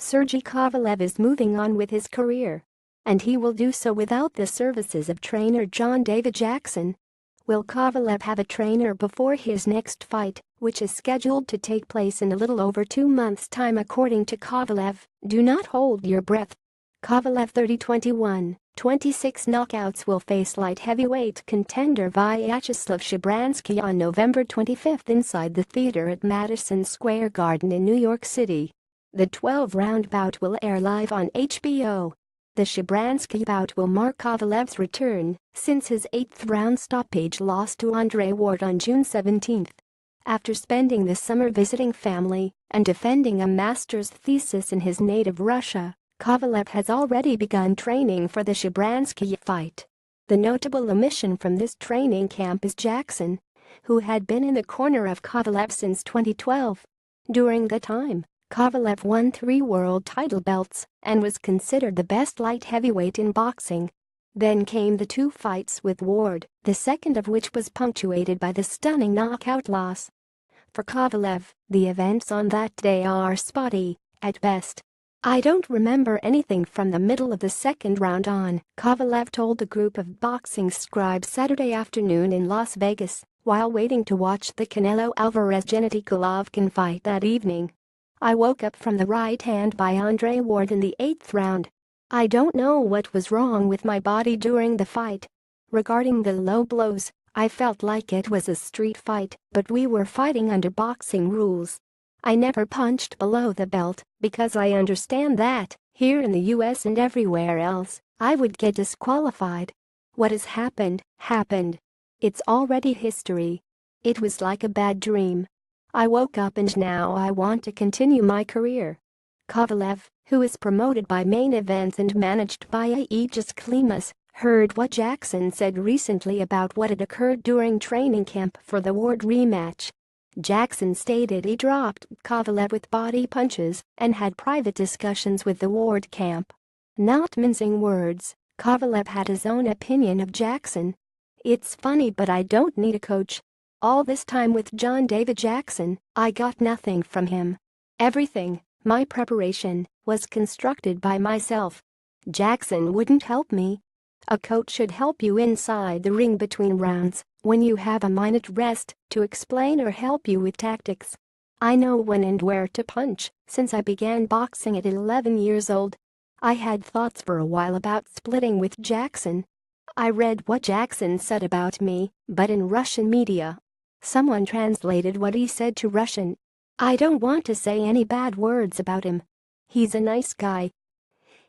Sergey Kovalev is moving on with his career. And he will do so without the services of trainer John David Jackson. Will Kovalev have a trainer before his next fight, which is scheduled to take place in a little over 2 months' time according to Kovalev? Do not hold your breath. Kovalev 30-21, 26 knockouts will face light heavyweight contender Vyacheslav Shabransky on November 25 inside the theater at Madison Square Garden in New York City. The 12-round bout will air live on HBO. The Shabransky bout will mark Kovalev's return since his 8th-round stoppage loss to Andre Ward on June 17. After spending the summer visiting family and defending a master's thesis in his native Russia, Kovalev has already begun training for the Shabransky fight. The notable omission from this training camp is Jackson, who had been in the corner of Kovalev since 2012. During the time, Kovalev won 3 world title belts and was considered the best light heavyweight in boxing. Then came the 2 fights with Ward, the second of which was punctuated by the stunning knockout loss. For Kovalev, the events on that day are spotty, at best. "I don't remember anything from the middle of the second round on," Kovalev told a group of boxing scribes Saturday afternoon in Las Vegas while waiting to watch the Canelo Alvarez-Gennady Golovkin fight that evening. "I woke up from the right hand by Andre Ward in the 8th round. I don't know what was wrong with my body during the fight. Regarding the low blows, I felt like it was a street fight, but we were fighting under boxing rules. I never punched below the belt because I understand that, here in the US and everywhere else, I would get disqualified. What has happened, happened. It's already history. It was like a bad dream. I woke up and now I want to continue my career." Kovalev, who is promoted by Main Events and managed by Aegis Klimas, heard what Jackson said recently about what had occurred during training camp for the Ward rematch. Jackson stated he dropped Kovalev with body punches and had private discussions with the Ward camp. Not mincing words, Kovalev had his own opinion of Jackson. "It's funny, but I don't need a coach. All this time with John David Jackson, I got nothing from him. Everything, my preparation, was constructed by myself. Jackson wouldn't help me. A coach should help you inside the ring between rounds, when you have a minute rest, to explain or help you with tactics. I know when and where to punch, since I began boxing at 11 years old. I had thoughts for a while about splitting with Jackson. I read what Jackson said about me, but in Russian media. Someone translated what he said to Russian. I don't want to say any bad words about him. He's a nice guy.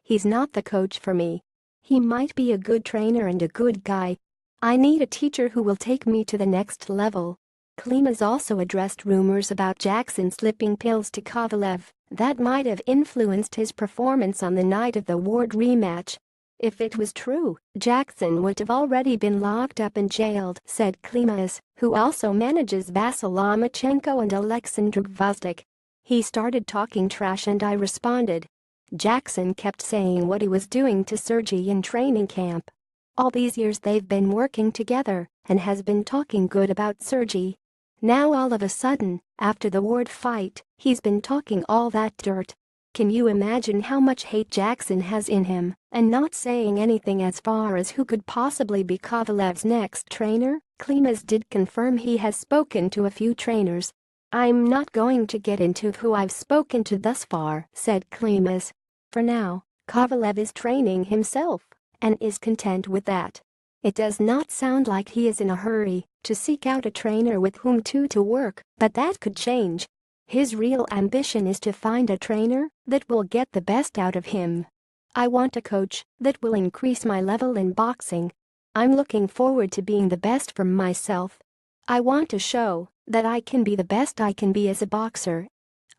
He's not the coach for me. He might be a good trainer and a good guy. I need a teacher who will take me to the next level." Klimas also addressed rumors about Jackson slipping pills to Kovalev that might have influenced his performance on the night of the Ward rematch. "If it was true, Jackson would have already been locked up and jailed," said Klimas, who also manages Vasyl Lomachenko and Alexander Gvozdyk. "He started talking trash and I responded. Jackson kept saying what he was doing to Sergey in training camp. All these years they've been working together and has been talking good about Sergey. Now all of a sudden, after the Ward fight, he's been talking all that dirt. Can you imagine how much hate Jackson has in him, and not saying anything as far as who could possibly be Kovalev's next trainer?" Klimas did confirm he has spoken to a few trainers. "I'm not going to get into who I've spoken to thus far," said Klimas. For now, Kovalev is training himself and is content with that. It does not sound like he is in a hurry to seek out a trainer with whom to work, but that could change. His real ambition is to find a trainer that will get the best out of him. "I want a coach that will increase my level in boxing. I'm looking forward to being the best for myself. I want to show that I can be the best I can be as a boxer.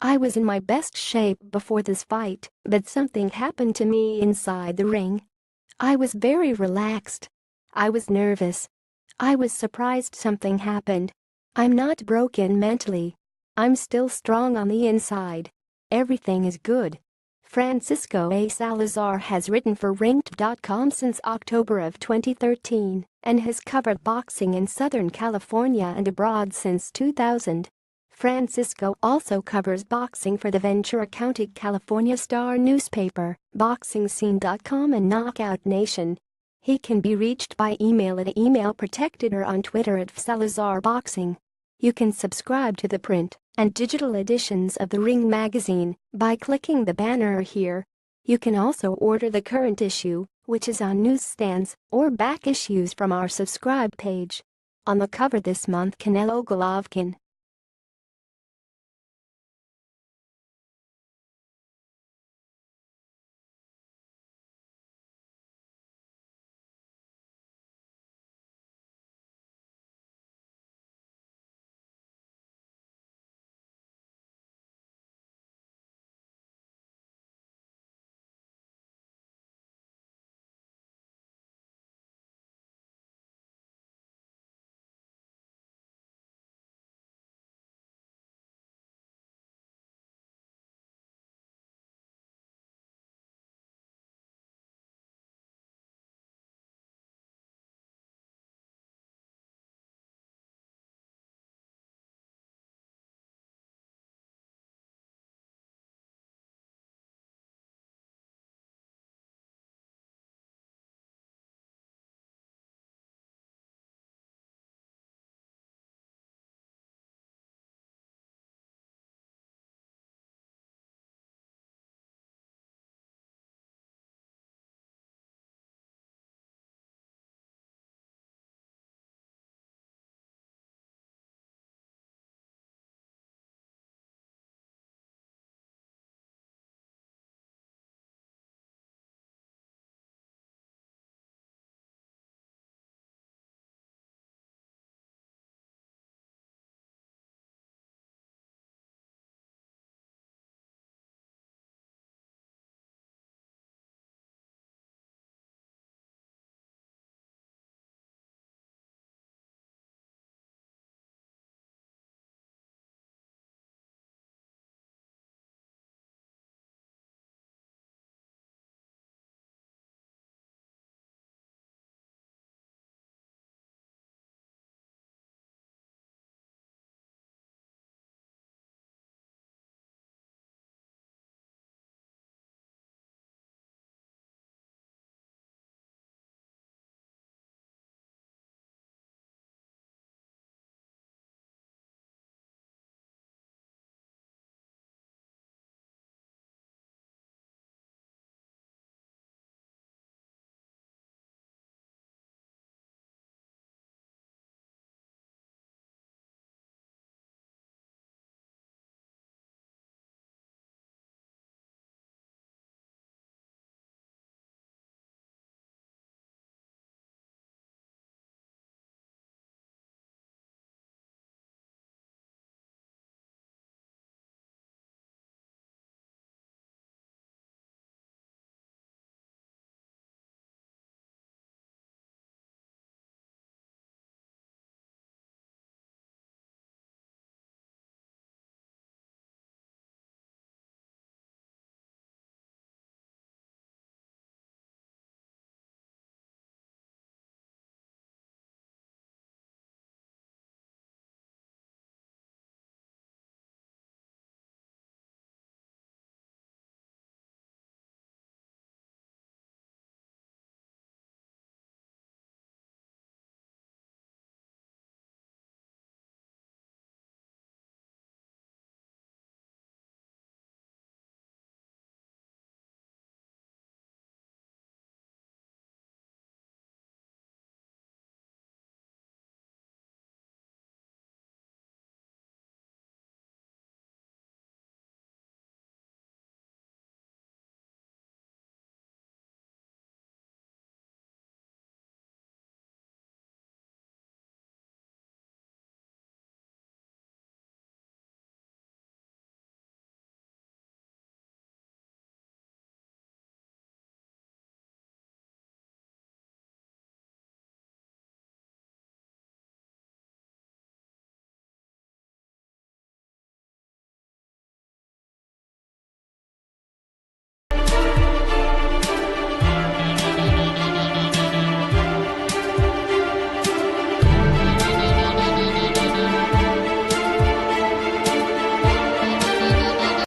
I was in my best shape before this fight, but something happened to me inside the ring. I was very relaxed. I was nervous. I was surprised something happened. I'm not broken mentally. I'm still strong on the inside. Everything is good." Francisco A. Salazar has written for Ranked.com since October of 2013 and has covered boxing in Southern California and abroad since 2000. Francisco also covers boxing for the Ventura County, California Star newspaper, BoxingScene.com and Knockout Nation. He can be reached by email at email protected or on Twitter at @SalazarBoxing. You can subscribe to the print and digital editions of The Ring magazine by clicking the banner here. You can also order the current issue, which is on newsstands, or back issues from our subscribe page. On the cover this month, Canelo Golovkin,